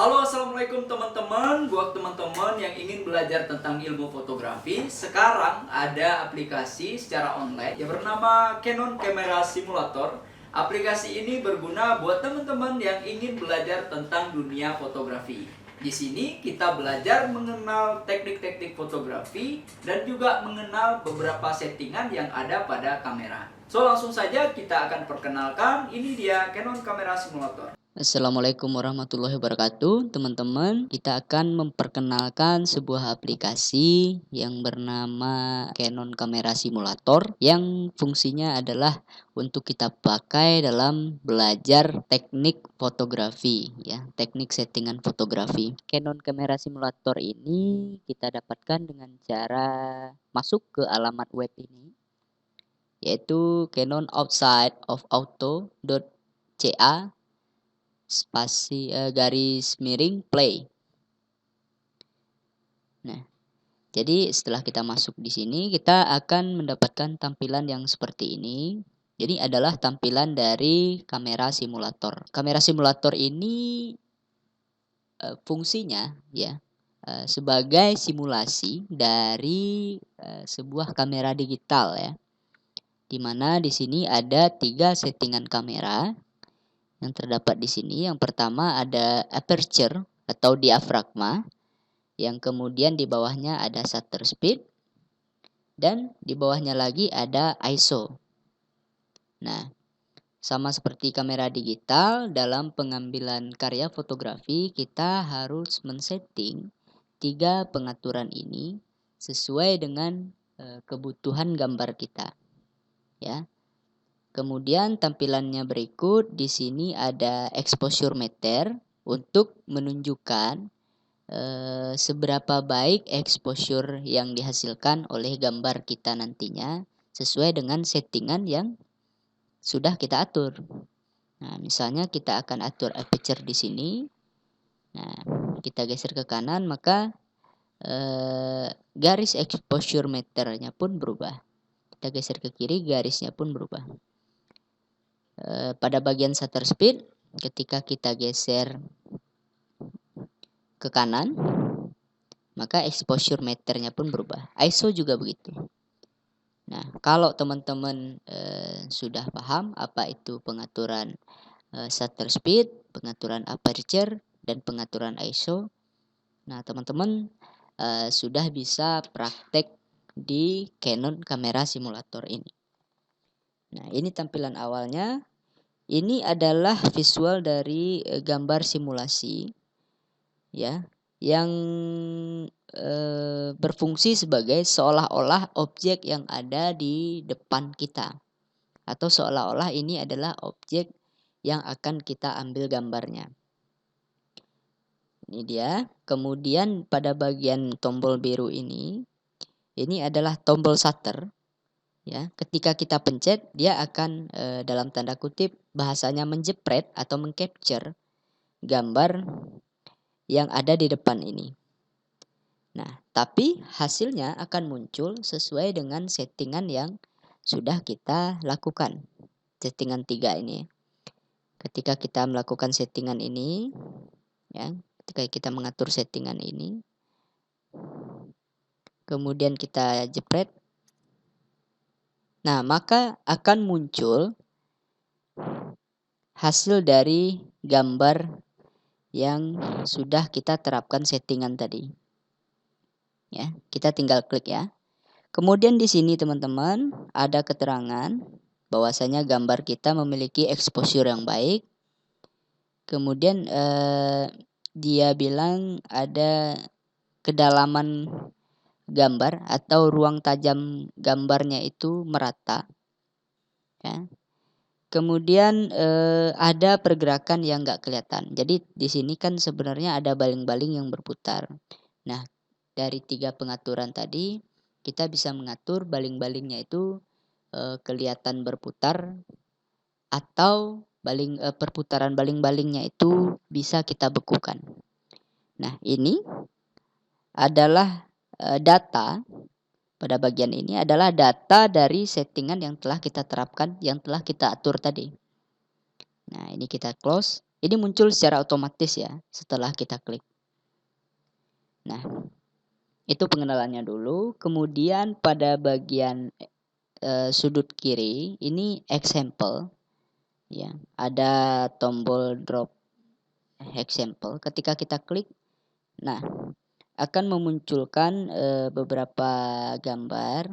Halo, assalamualaikum teman-teman. Buat teman-teman yang ingin belajar tentang ilmu fotografi, sekarang ada aplikasi secara online yang bernama Canon Camera Simulator. Aplikasi ini berguna buat teman-teman yang ingin belajar tentang dunia fotografi. Di sini kita belajar mengenal teknik-teknik fotografi dan juga mengenal beberapa settingan yang ada pada kamera. So, langsung saja kita akan perkenalkan. Ini dia Canon Camera Simulator. Assalamualaikum warahmatullahi wabarakatuh, teman-teman. Kita akan memperkenalkan sebuah aplikasi yang bernama Canon Camera Simulator yang fungsinya adalah untuk kita pakai dalam belajar teknik fotografi, ya, teknik settingan fotografi. Canon Camera Simulator ini kita dapatkan dengan cara masuk ke alamat web ini, yaitu Canon Outside of Auto.ca garis miring play. Nah, jadi setelah kita masuk di sini, kita akan mendapatkan tampilan yang seperti ini. Jadi adalah tampilan dari kamera simulator. Kamera simulator ini fungsinya ya sebagai simulasi dari sebuah kamera digital ya. Di mana di sini ada 3 settingan kamera yang terdapat di sini. Yang pertama ada aperture atau diafragma, yang kemudian di bawahnya ada shutter speed, dan di bawahnya lagi ada ISO. Nah, sama seperti kamera digital, dalam pengambilan karya fotografi kita harus men-setting 3 pengaturan ini sesuai dengan kebutuhan gambar kita. Ya. Kemudian tampilannya berikut. Di sini ada exposure meter untuk menunjukkan seberapa baik exposure yang dihasilkan oleh gambar kita nantinya sesuai dengan settingan yang sudah kita atur. Nah, misalnya kita akan atur aperture di sini. Nah, kita geser ke kanan, maka garis exposure meternya pun berubah. Kita geser ke kiri, garisnya pun berubah. Pada bagian shutter speed, ketika kita geser ke kanan, maka exposure meternya pun berubah. ISO juga begitu. Nah, kalau teman-teman sudah paham apa itu pengaturan shutter speed, pengaturan aperture, dan pengaturan ISO, nah teman-teman sudah bisa praktek di Canon Camera Simulator ini. Nah, ini tampilan awalnya. Ini adalah visual dari gambar simulasi ya, yang berfungsi sebagai seolah-olah objek yang ada di depan kita, atau seolah-olah ini adalah objek yang akan kita ambil gambarnya. Ini dia. Kemudian pada bagian tombol biru ini adalah tombol shutter. Ya, ketika kita pencet, dia akan dalam tanda kutip bahasanya menjepret atau mengcapture gambar yang ada di depan ini. Nah, tapi hasilnya akan muncul sesuai dengan settingan yang sudah kita lakukan. Settingan 3 ini. Ketika kita melakukan settingan ini, ya, ketika kita mengatur settingan ini, kemudian kita jepret, nah maka akan muncul hasil dari gambar yang sudah kita terapkan settingan tadi. Ya, kita tinggal klik ya. Kemudian di sini teman-teman ada keterangan bahwasanya gambar kita memiliki exposure yang baik. Kemudian dia bilang ada kedalaman gambar atau ruang tajam gambarnya itu merata. Ya. Kemudian ada pergerakan yang nggak kelihatan. Jadi di sini kan sebenarnya ada baling-baling yang berputar. Nah, dari 3 pengaturan tadi kita bisa mengatur baling-balingnya itu kelihatan berputar, atau perputaran baling-balingnya itu bisa kita bekukan. Nah, ini adalah data. Pada bagian ini adalah data dari settingan yang telah kita terapkan, yang telah kita atur tadi. Nah, ini kita close. Ini muncul secara otomatis ya setelah kita klik. Nah, itu pengenalannya dulu. Kemudian pada bagian sudut kiri ini example ya. Ada tombol drop example. Ketika kita klik, nah akan memunculkan beberapa gambar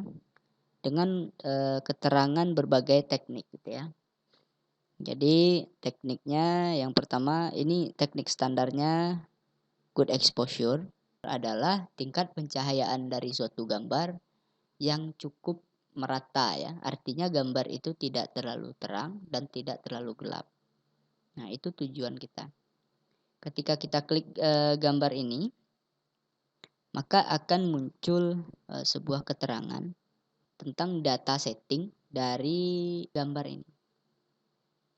dengan keterangan berbagai teknik gitu ya. Jadi tekniknya yang pertama ini teknik standarnya good exposure adalah tingkat pencahayaan dari suatu gambar yang cukup merata ya. Artinya gambar itu tidak terlalu terang dan tidak terlalu gelap. Nah, itu tujuan kita. Ketika kita klik gambar ini, maka akan muncul sebuah keterangan tentang data setting dari gambar ini.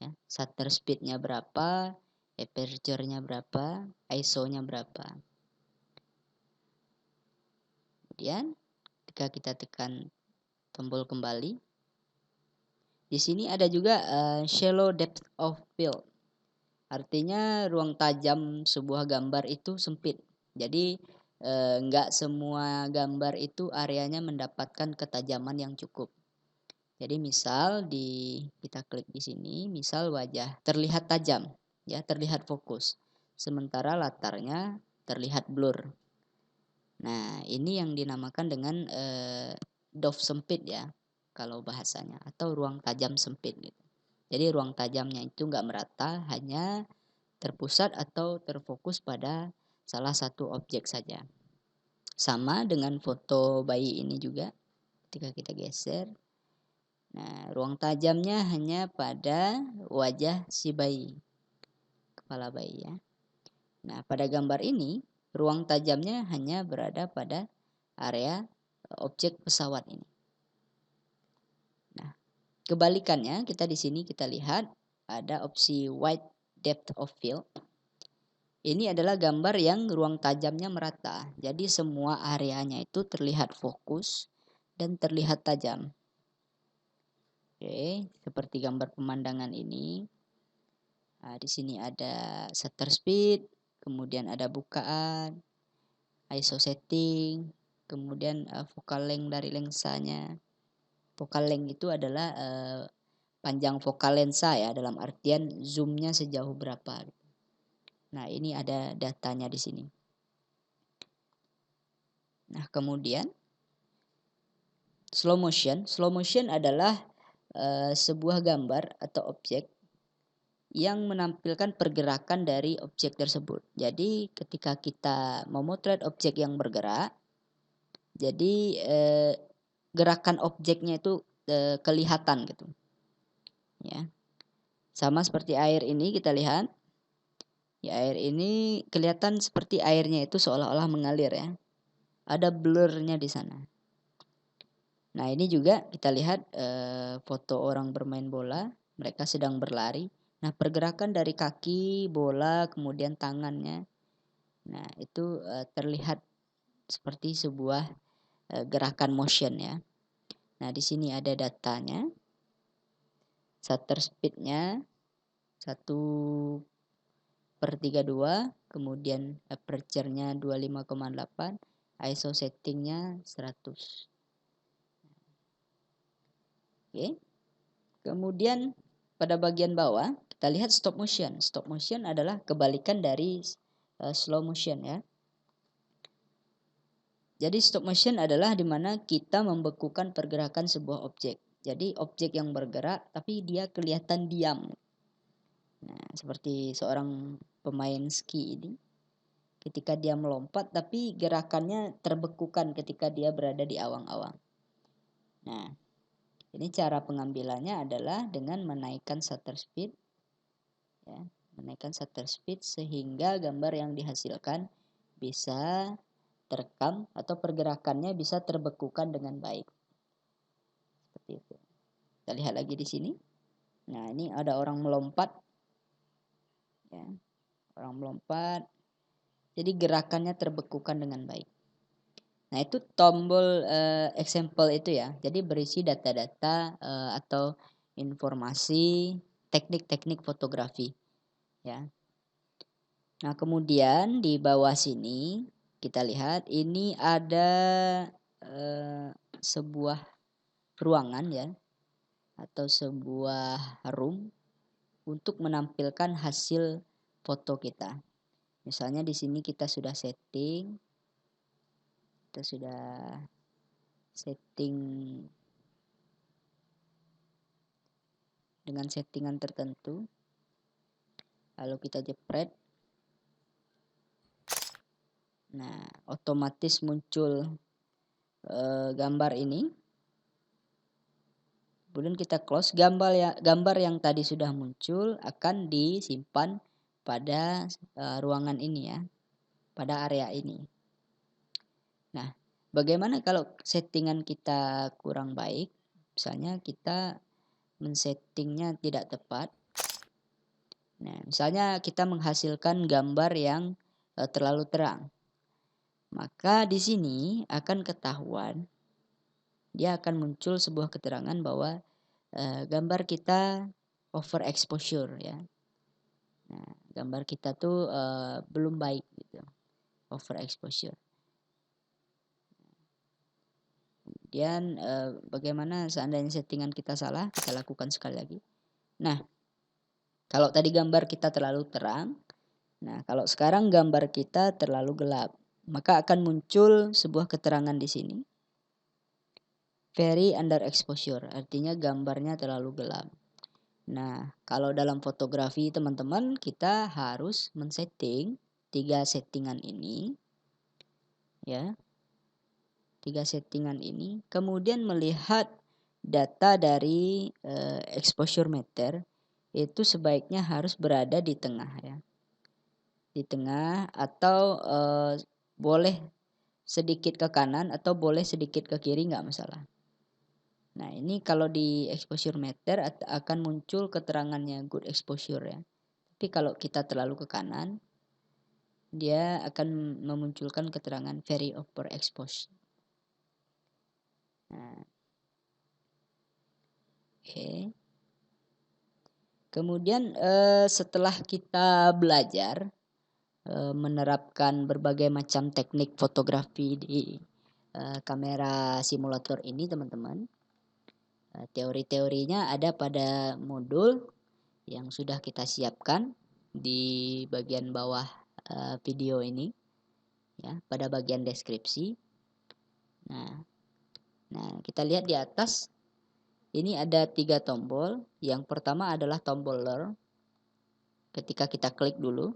Ya, shutter speed-nya berapa, aperture-nya berapa, ISO-nya berapa. Kemudian ketika kita tekan tombol kembali, di sini ada juga shallow depth of field. Artinya ruang tajam sebuah gambar itu sempit. Jadi enggak semua gambar itu areanya mendapatkan ketajaman yang cukup. Jadi misal kita klik di sini, misal wajah terlihat tajam, ya terlihat fokus, sementara latarnya terlihat blur. Nah ini yang dinamakan dengan depth sempit ya, kalau bahasanya, atau ruang tajam sempit gitu. Jadi ruang tajamnya itu nggak merata, hanya terpusat atau terfokus pada salah satu objek saja. Sama dengan foto bayi ini juga, ketika kita geser. Nah, ruang tajamnya hanya pada wajah si bayi, kepala bayi ya. Nah, pada gambar ini, ruang tajamnya hanya berada pada area objek pesawat ini. Nah, kebalikannya kita di sini kita lihat ada opsi wide depth of field. Ini adalah gambar yang ruang tajamnya merata. Jadi semua areanya itu terlihat fokus dan terlihat tajam. Oke, seperti gambar pemandangan ini. Nah, di sini ada shutter speed, kemudian ada bukaan, ISO setting, kemudian focal length dari lensanya. Focal length itu adalah panjang fokal lensa ya, dalam artian zoomnya sejauh berapa. Nah, ini ada datanya di sini. Nah, kemudian slow motion. Slow motion adalah sebuah gambar atau objek yang menampilkan pergerakan dari objek tersebut. Jadi ketika kita memotret objek yang bergerak, jadi gerakan objeknya itu kelihatan gitu. Ya. Sama seperti air ini kita lihat. Ya, air ini kelihatan seperti airnya itu seolah-olah mengalir ya. Ada blurnya di sana. Nah, ini juga kita lihat foto orang bermain bola, mereka sedang berlari. Nah, pergerakan dari kaki, bola, kemudian tangannya. Nah, itu terlihat seperti sebuah gerakan motion ya. Nah, di sini ada datanya. Shutter speed-nya 1/32, kemudian aperture-nya 25,8, ISO setting-nya 100. Oke. Kemudian pada bagian bawah kita lihat stop motion. Stop motion adalah kebalikan dari slow motion ya. Jadi stop motion adalah di mana kita membekukan pergerakan sebuah objek. Jadi objek yang bergerak tapi dia kelihatan diam. Nah, seperti seorang pemain ski ini. Ketika dia melompat tapi gerakannya terbekukan ketika dia berada di awang-awang. Nah, ini cara pengambilannya adalah dengan menaikkan shutter speed. Ya, menaikkan shutter speed sehingga gambar yang dihasilkan bisa terekam atau pergerakannya bisa terbekukan dengan baik. Seperti itu. Kita lihat lagi di sini. Nah, ini ada orang melompat. Ya, orang melompat. Jadi gerakannya terbekukan dengan baik. Nah, itu tombol example itu ya. Jadi berisi data-data atau informasi teknik-teknik fotografi. Ya. Nah, kemudian di bawah sini kita lihat ini ada sebuah ruangan ya, atau sebuah room untuk menampilkan hasil foto kita. Misalnya di sini kita sudah setting dengan settingan tertentu. Lalu kita jepret. Nah, otomatis muncul gambar ini. Kemudian kita close. Gambar yang tadi sudah muncul akan disimpan pada ruangan ini ya, pada area ini. Nah, bagaimana kalau settingan kita kurang baik? Misalnya kita men-settingnya tidak tepat. Nah, misalnya kita menghasilkan gambar yang terlalu terang. Maka di sini akan ketahuan, dia akan muncul sebuah keterangan bahwa gambar kita overexposure ya. Nah, gambar kita tuh belum baik gitu, overexposure. Kemudian bagaimana seandainya settingan kita salah, kita lakukan sekali lagi. Nah, kalau tadi gambar kita terlalu terang, nah kalau sekarang gambar kita terlalu gelap, maka akan muncul sebuah keterangan di sini. Very underexposure, artinya gambarnya terlalu gelap. Nah, kalau dalam fotografi teman-teman, kita harus men-setting 3 settingan ini. Ya. 3 settingan ini, kemudian melihat data dari exposure meter itu sebaiknya harus berada di tengah ya. Di tengah atau boleh sedikit ke kanan atau boleh sedikit ke kiri, nggak masalah. Nah, ini kalau di exposure meter akan muncul keterangannya good exposure ya. Tapi kalau kita terlalu ke kanan, dia akan memunculkan keterangan very overexposed. Nah, oke. Kemudian setelah kita belajar menerapkan berbagai macam teknik fotografi di kamera simulator ini teman-teman, teori-teorinya ada pada modul yang sudah kita siapkan di bagian bawah video ini ya, pada bagian deskripsi. Nah, kita lihat di atas ini ada 3 tombol. Yang pertama adalah tombol learn. Ketika kita klik dulu,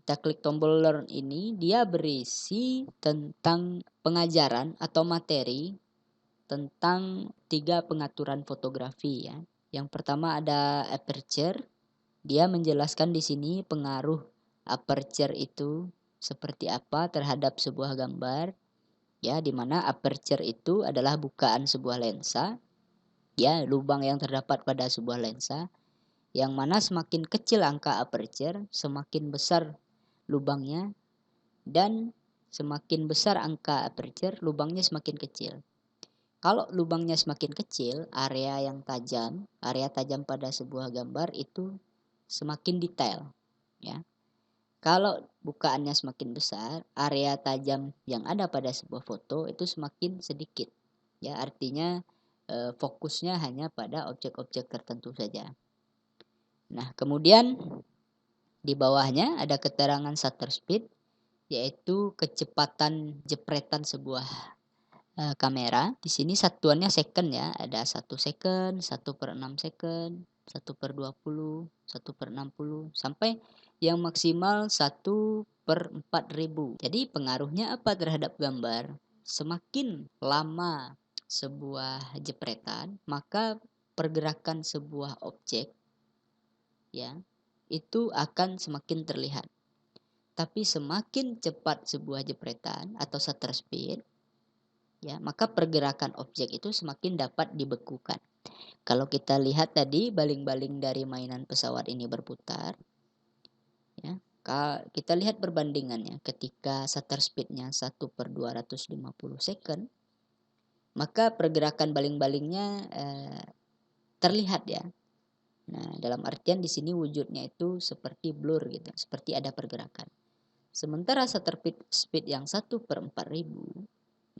kita klik tombol learn ini, dia berisi tentang pengajaran atau materi tentang 3 pengaturan fotografi ya. Yang pertama ada aperture. Dia menjelaskan di sini pengaruh aperture itu seperti apa terhadap sebuah gambar. Ya, di mana aperture itu adalah bukaan sebuah lensa. Ya, lubang yang terdapat pada sebuah lensa. Yang mana semakin kecil angka aperture, semakin besar lubangnya, dan semakin besar angka aperture, lubangnya semakin kecil. Kalau lubangnya semakin kecil, area tajam pada sebuah gambar itu semakin detail ya. Kalau bukaannya semakin besar, area tajam yang ada pada sebuah foto itu semakin sedikit ya, artinya fokusnya hanya pada objek-objek tertentu saja. Nah, kemudian di bawahnya ada keterangan shutter speed, yaitu kecepatan jepretan sebuah kamera. Di sini satuannya second ya, ada 1 second, 1/6 second, 1/20, 1/60, sampai yang maksimal 1/4000. Jadi pengaruhnya apa terhadap gambar? Semakin lama sebuah jepretan, maka pergerakan sebuah objek ya itu akan semakin terlihat. Tapi semakin cepat sebuah jepretan atau shutter speed, ya, maka pergerakan objek itu semakin dapat dibekukan. Kalau kita lihat tadi baling-baling dari mainan pesawat ini berputar, ya, kita lihat perbandingannya. Ketika shutter speednya 1/250 second, maka pergerakan baling-balingnya terlihat ya. Nah, dalam artian di sini wujudnya itu seperti blur gitu, seperti ada pergerakan. Sementara shutter speed yang 1/4000,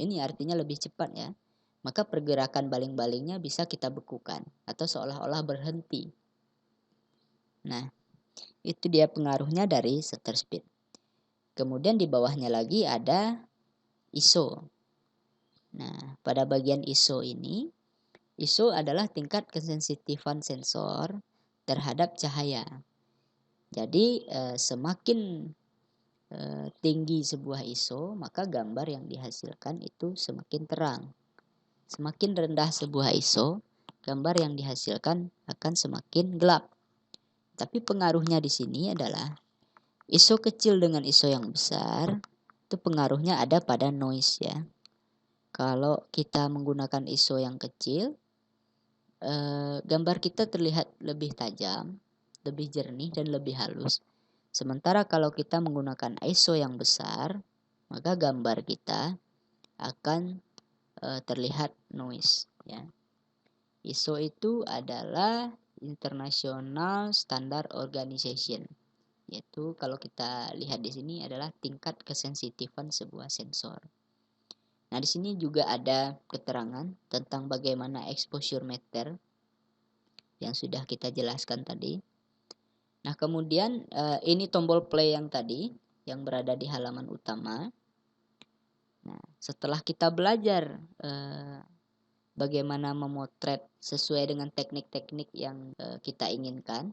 ini artinya lebih cepat ya. Maka pergerakan baling-balingnya bisa kita bekukan atau seolah-olah berhenti. Nah, itu dia pengaruhnya dari shutter speed. Kemudian di bawahnya lagi ada ISO. Nah, pada bagian ISO ini, ISO adalah tingkat kesensitifan sensor terhadap cahaya. Jadi semakin tinggi sebuah ISO, maka gambar yang dihasilkan itu semakin terang. Semakin rendah sebuah ISO, gambar yang dihasilkan akan semakin gelap. Tapi pengaruhnya di sini adalah ISO kecil dengan ISO yang besar, itu pengaruhnya ada pada noise ya. Kalau kita menggunakan ISO yang kecil, gambar kita terlihat lebih tajam, lebih jernih dan lebih halus. Sementara kalau kita menggunakan ISO yang besar, maka gambar kita akan terlihat noise ya. ISO itu adalah International Standard Organization, yaitu kalau kita lihat di sini adalah tingkat kesensitifan sebuah sensor. Nah, di sini juga ada keterangan tentang bagaimana exposure meter yang sudah kita jelaskan tadi. Nah, kemudian ini tombol play yang tadi yang berada di halaman utama. Nah, setelah kita belajar bagaimana memotret sesuai dengan teknik-teknik yang kita inginkan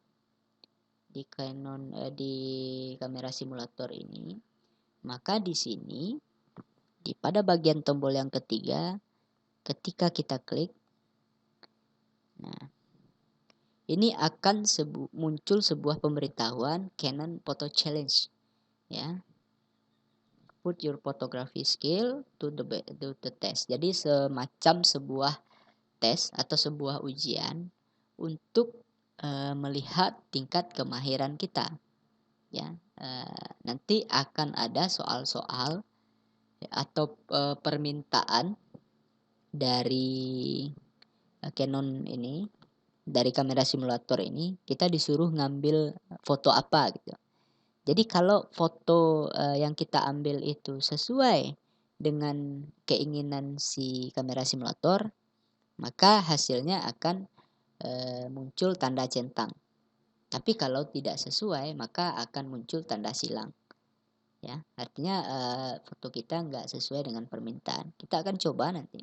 di Canon di kamera simulator ini, maka di sini pada bagian tombol yang ketiga, ketika kita klik, nah ini akan muncul sebuah pemberitahuan Canon Photo Challenge ya. Put your photography skill to the test. Jadi semacam sebuah tes atau sebuah ujian untuk melihat tingkat kemahiran kita ya. Nanti akan ada soal-soal atau permintaan dari Canon ini, dari kamera simulator ini, kita disuruh ngambil foto apa gitu. Jadi kalau foto yang kita ambil itu sesuai dengan keinginan si kamera simulator, maka hasilnya akan muncul tanda centang. Tapi kalau tidak sesuai, maka akan muncul tanda silang. Ya, artinya foto kita nggak sesuai dengan permintaan. Kita akan coba nanti.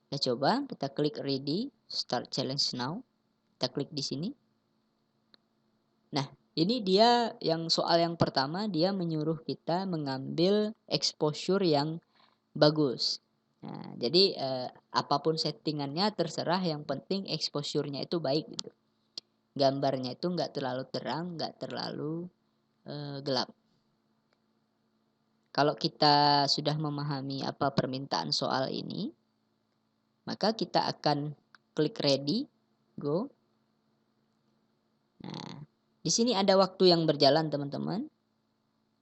Kita coba, kita klik ready, start challenge now. Kita klik di sini. Nah, ini dia yang soal yang pertama, dia menyuruh kita mengambil exposure yang bagus. Nah, jadi apapun settingannya terserah, yang penting exposure-nya itu baik gitu. Gambarnya itu nggak terlalu terang, nggak terlalu gelap. Kalau kita sudah memahami apa permintaan soal ini, maka kita akan klik ready, go. Nah, di sini ada waktu yang berjalan teman-teman.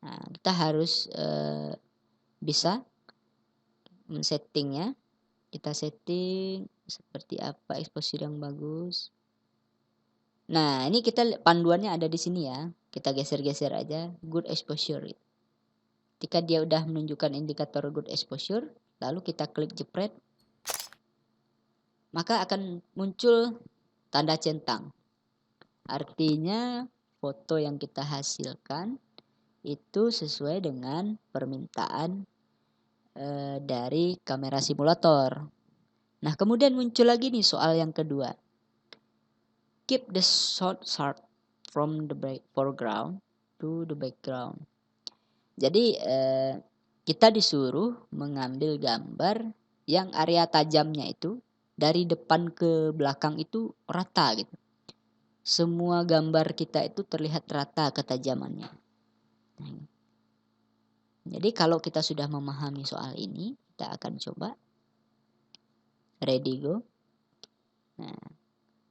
Nah, kita harus bisa men-settingnya. Kita setting seperti apa exposure yang bagus. Nah, ini kita panduannya ada di sini ya. Kita geser-geser aja, good exposure. Ketika dia udah menunjukkan indikator good exposure, lalu kita klik jepret, maka akan muncul tanda centang. Artinya foto yang kita hasilkan itu sesuai dengan permintaan dari kamera simulator. Nah, kemudian muncul lagi nih soal yang kedua. Keep the shot sharp from the foreground to the background. Jadi kita disuruh mengambil gambar yang area tajamnya itu dari depan ke belakang itu rata gitu. Semua gambar kita itu terlihat rata ketajamannya. Jadi kalau kita sudah memahami soal ini, kita akan coba. Ready, go. Nah,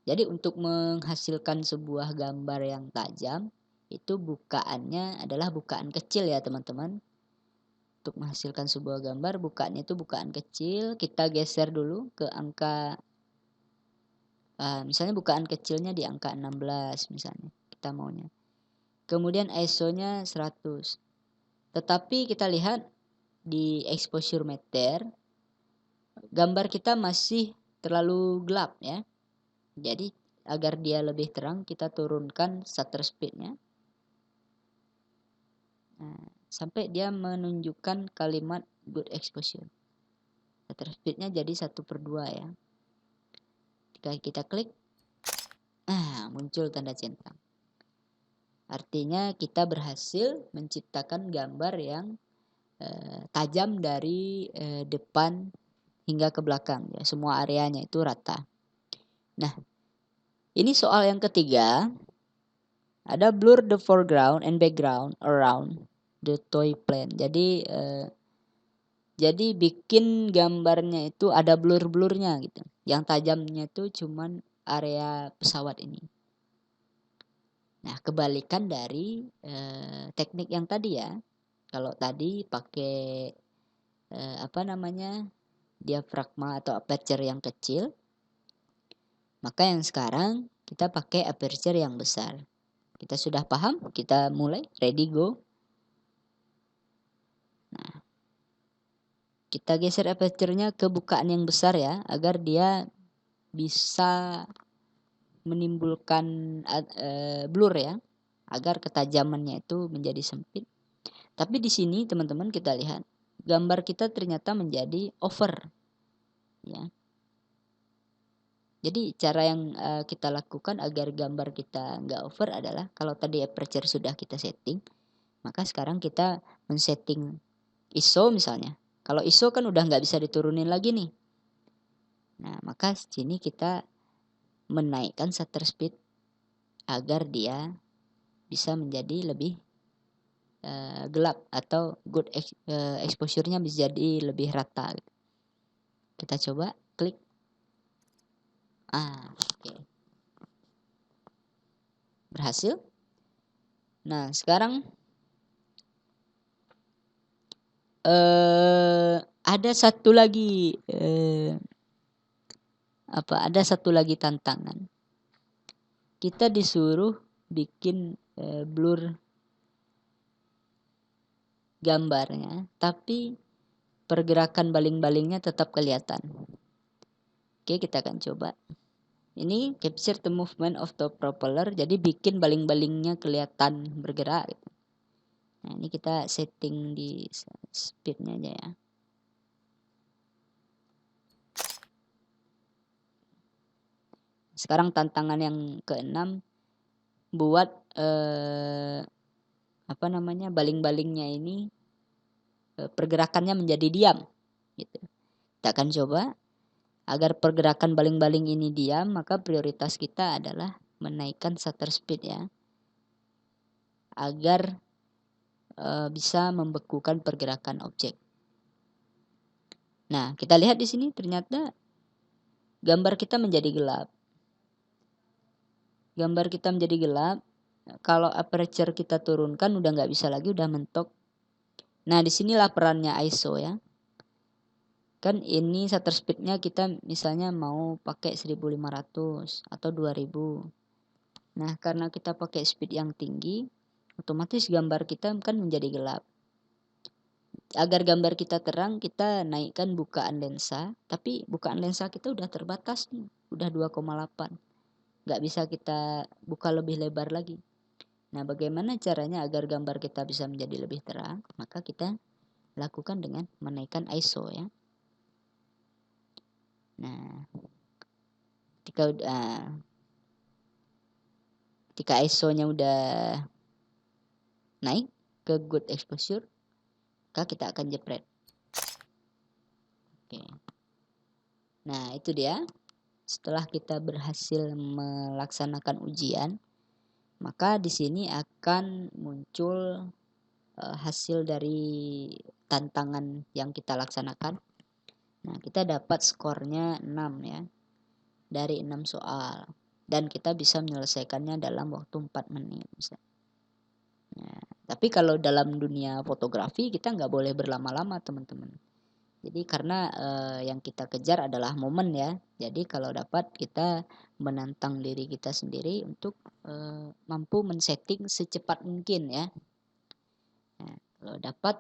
jadi untuk menghasilkan sebuah gambar yang tajam, itu bukaannya adalah bukaan kecil ya teman-teman. Untuk menghasilkan sebuah gambar, bukaannya itu bukaan kecil. Kita geser dulu ke angka Misalnya bukaan kecilnya di angka 16 misalnya kita maunya. Kemudian ISO-nya 100. Tetapi kita lihat di exposure meter gambar kita masih terlalu gelap ya. Jadi agar dia lebih terang kita turunkan shutter speed-nya. Nah, sampai dia menunjukkan kalimat good exposure. Shutter speed-nya jadi 1/2 ya. Jika kita klik, muncul tanda centang. Artinya kita berhasil menciptakan gambar yang tajam dari depan hingga ke belakang ya, semua areanya itu rata. Nah, ini soal yang ketiga. Ada blur the foreground and background around the toy plane. Jadi bikin gambarnya itu ada blur-blurnya gitu. Yang tajamnya itu cuman area pesawat ini. Nah, kebalikan dari teknik yang tadi ya. Kalau tadi pakai diafragma atau aperture yang kecil, maka yang sekarang kita pakai aperture yang besar. Kita sudah paham? Kita mulai, ready, go. Nah, kita geser aperture-nya ke bukaan yang besar ya, agar dia bisa menimbulkan blur ya, agar ketajamannya itu menjadi sempit. Tapi di sini teman-teman kita lihat gambar kita ternyata menjadi over ya. Jadi cara yang kita lakukan agar gambar kita nggak over adalah kalau tadi aperture sudah kita setting, maka sekarang kita men-setting ISO misalnya. Kalau ISO kan udah nggak bisa diturunin lagi nih. Nah, maka sini kita menaikkan shutter speed agar dia bisa menjadi lebih gelap atau good exposure-nya bisa jadi lebih rata. Kita coba klik. Oke. Berhasil. Nah, sekarang ada satu lagi tantangan. Kita disuruh bikin blur gambarnya, tapi pergerakan baling-balingnya tetap kelihatan. Oke, kita akan coba. Ini capture the movement of the propeller, jadi bikin baling-balingnya kelihatan bergerak. Nah, ini kita setting di speednya aja ya. Sekarang tantangan yang keenam, buat baling-balingnya ini pergerakannya menjadi diam gitu. Kita akan coba. Agar pergerakan baling-baling ini diam, maka prioritas kita adalah menaikkan shutter speed ya, agar bisa membekukan pergerakan objek. Nah, kita lihat di sini ternyata gambar kita menjadi gelap. Kalau aperture kita turunkan udah nggak bisa lagi, udah mentok. Nah, disinilah perannya ISO ya. Kan ini shutter speednya kita misalnya mau pakai 1500 atau 2000. Nah, karena kita pakai speed yang tinggi, otomatis gambar kita kan menjadi gelap. Agar gambar kita terang, kita naikkan bukaan lensa, tapi bukaan lensa kita udah terbatas nih, udah 2,8. Nggak bisa kita buka lebih lebar lagi. Nah, bagaimana caranya agar gambar kita bisa menjadi lebih terang? Maka kita lakukan dengan menaikkan ISO ya. Nah, ketika ISO-nya udah naik ke good exposure, maka kita akan jepret. Oke. Nah, itu dia. Setelah kita berhasil melaksanakan ujian, maka di sini akan muncul hasil dari tantangan yang kita laksanakan. Nah, kita dapat skornya 6 ya. Dari 6 soal. Dan kita bisa menyelesaikannya dalam waktu 4 menit. Nah, tapi kalau dalam dunia fotografi kita nggak boleh berlama-lama teman-teman. Jadi karena yang kita kejar adalah momen ya. Jadi kalau dapat kita menantang diri kita sendiri untuk mampu men-setting secepat mungkin ya. Nah, kalau dapat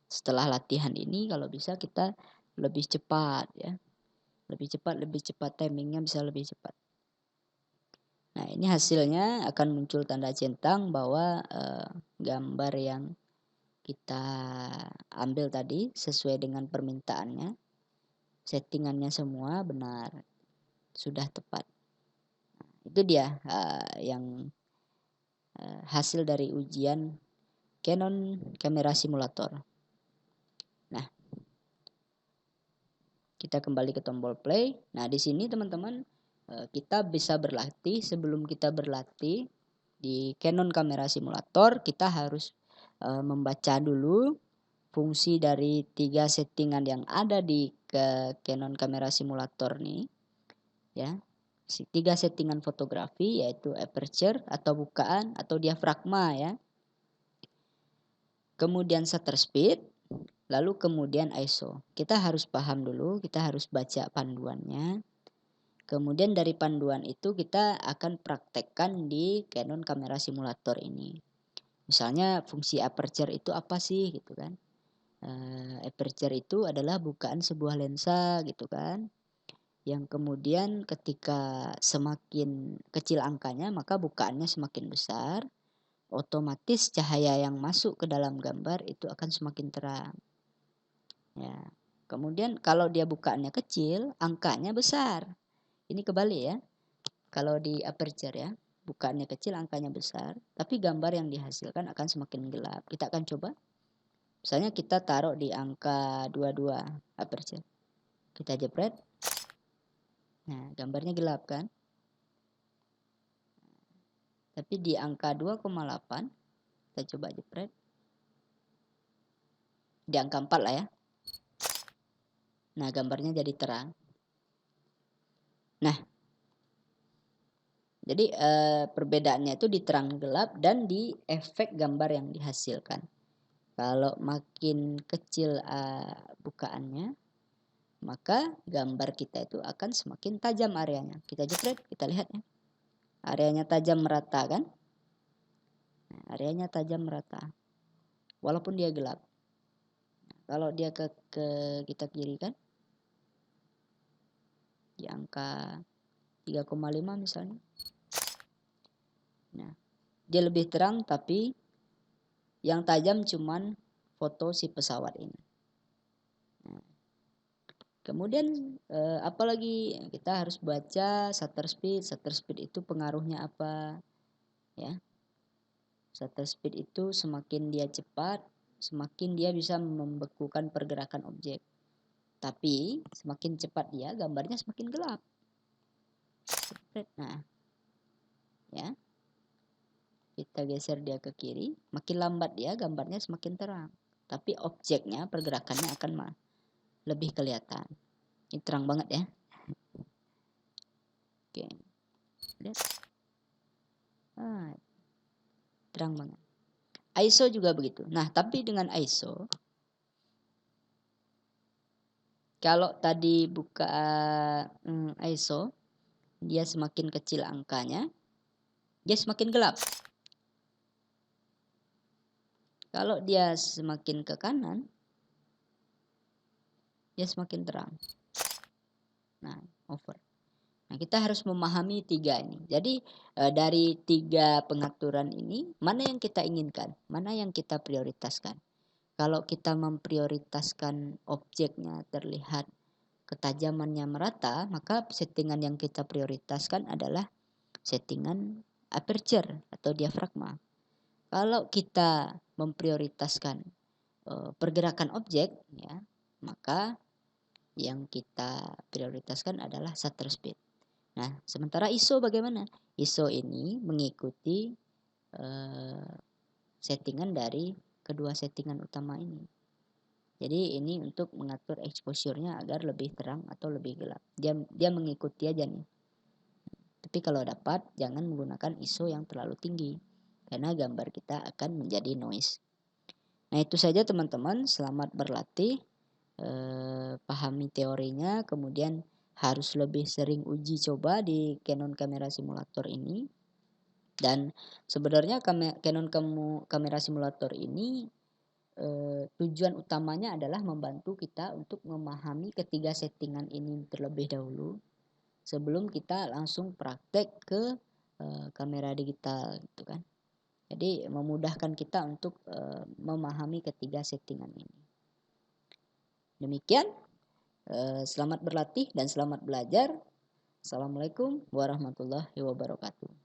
setelah latihan ini kalau bisa kita lebih cepat ya. Lebih cepat timingnya bisa lebih cepat. Nah, ini hasilnya akan muncul tanda centang bahwa gambar yang kita ambil tadi sesuai dengan permintaannya, settingannya semua benar, sudah tepat. Itu dia yang hasil dari ujian Canon kamera simulator. Nah, kita kembali ke tombol play. Nah, di sini teman-teman kita bisa berlatih. Sebelum kita berlatih di Canon kamera simulator, kita harus membaca dulu fungsi dari 3 settingan yang ada di Canon kamera simulator nih ya. 3 settingan fotografi yaitu aperture atau bukaan atau diafragma ya. Kemudian shutter speed, lalu kemudian ISO. Kita harus paham dulu, kita harus baca panduannya. Kemudian dari panduan itu kita akan praktekkan di Canon kamera simulator ini. Misalnya fungsi aperture itu apa sih gitu kan. Aperture itu adalah bukaan sebuah lensa gitu kan. Yang kemudian ketika semakin kecil angkanya maka bukaannya semakin besar. Otomatis cahaya yang masuk ke dalam gambar itu akan semakin terang. Ya. Kemudian kalau dia bukaannya kecil, angkanya besar. Ini kebalik ya. Kalau di aperture ya, bukaannya kecil, angkanya besar, tapi gambar yang dihasilkan akan semakin gelap. Kita akan coba. Misalnya kita taruh di angka 22 aperture. Kita jepret. Nah, gambarnya gelap kan? Tapi di angka 2,8 kita coba jepret. Di angka 4 lah ya. Nah, gambarnya jadi terang. Nah, jadi perbedaannya itu di terang gelap dan di efek gambar yang dihasilkan. Kalau makin kecil bukaannya, maka gambar kita itu akan semakin tajam areanya. Kita jepret, kita lihat ya. Areanya tajam merata kan? Nah, areanya tajam merata. Walaupun dia gelap. Kalau dia ke kita kiri kan? Di angka 3,5 misalnya. Nah, dia lebih terang tapi yang tajam cuman foto si pesawat ini. Nah, kemudian apalagi kita harus baca shutter speed. Shutter speed itu pengaruhnya apa? Ya. Shutter speed itu semakin dia cepat, semakin dia bisa membekukan pergerakan objek. Tapi semakin cepat dia, gambarnya semakin gelap. Nah, ya. Kita geser dia ke kiri, makin lambat dia, gambarnya semakin terang. Tapi objeknya, pergerakannya akan lebih kelihatan. Ini terang banget ya. Oke. Lihat. Terang banget. ISO juga begitu. Nah, tapi dengan ISO, kalau tadi buka ISO, dia semakin kecil angkanya, dia semakin gelap. Kalau dia semakin ke kanan, dia semakin terang. Nah, over. Nah, kita harus memahami 3 ini. Jadi dari 3 pengaturan ini, mana yang kita inginkan? Mana yang kita prioritaskan? Kalau kita memprioritaskan objeknya terlihat ketajamannya merata, maka settingan yang kita prioritaskan adalah settingan aperture atau diafragma. Kalau kita memprioritaskan pergerakan objek, ya, maka yang kita prioritaskan adalah shutter speed. Nah, sementara ISO bagaimana? ISO ini mengikuti settingan dari kedua settingan utama ini. Jadi ini untuk mengatur exposure-nya agar lebih terang atau lebih gelap. Dia mengikuti aja nih. Tapi kalau dapat jangan menggunakan ISO yang terlalu tinggi karena gambar kita akan menjadi noise. Nah, itu saja teman-teman, selamat berlatih. pahami teorinya, kemudian harus lebih sering uji coba di Canon Camera Simulator ini. Dan sebenarnya Canon Camera Simulator ini tujuan utamanya adalah membantu kita untuk memahami ketiga settingan ini terlebih dahulu sebelum kita langsung praktek ke kamera digital gitu kan. Jadi memudahkan kita untuk memahami ketiga settingan ini. Demikian, selamat berlatih dan selamat belajar. Assalamualaikum warahmatullahi wabarakatuh.